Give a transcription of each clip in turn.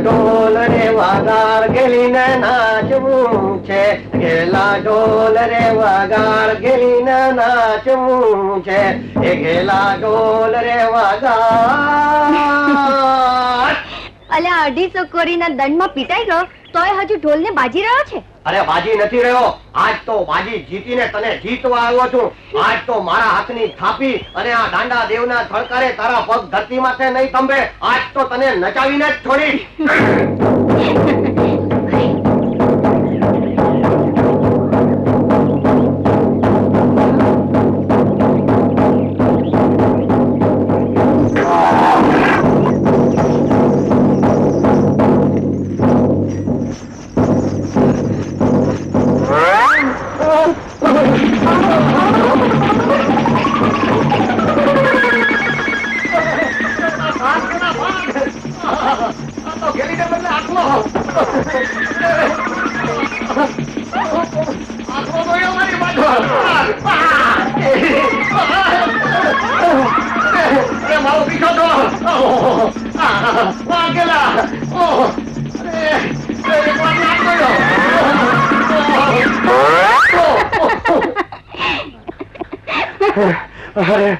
ઢોલ રે વગાડ ગેલીને નાચવું છે, ગેલા ઢોલ રે વગાડ ગેલીને નાચવું છે, એ ગેલા ઢોલ રે વગાડ. અલ્યા 250 કોરીના દંડમાં પીટાઈ ગયો તોય હજુ ઢોલને બાજી રહ્યો છે. અરે બાજી નથી રહ્યો, આજ તો બાજી જીતીને તને જીતવા આવ્યો છું. આજ તો મારા હાથની થાપી અને આ દાંડા દેવના થળકારે તારા પગ ધરતી માથે નહીં થંભે. આજ તો તને નચાવીને જ છોડીશ. અરે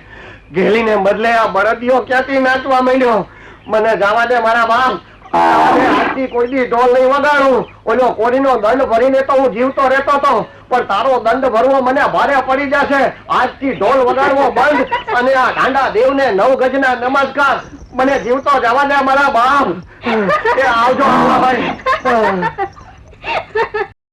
ગેલીને બદલે આ બળદિયો ક્યાંથી નાચવા માંડ્યો. મને જવા દે મારા બાપ. આજથી કોઈ દી ઢોલ નહીં વગાડું. ઓલો કોરીનો દંડ ભરીને તો હું જીવતો રહેતો હતો, પણ તારો દંડ ભરવો મને ભારે પડી જશે. આજથી ઢોલ વગાડવો બંધ અને આ દાંડા દેવને 9 ગજના નમસ્કાર. મને જીવતો જવા દે મારા બાપ. એ આવજો ભાઈ.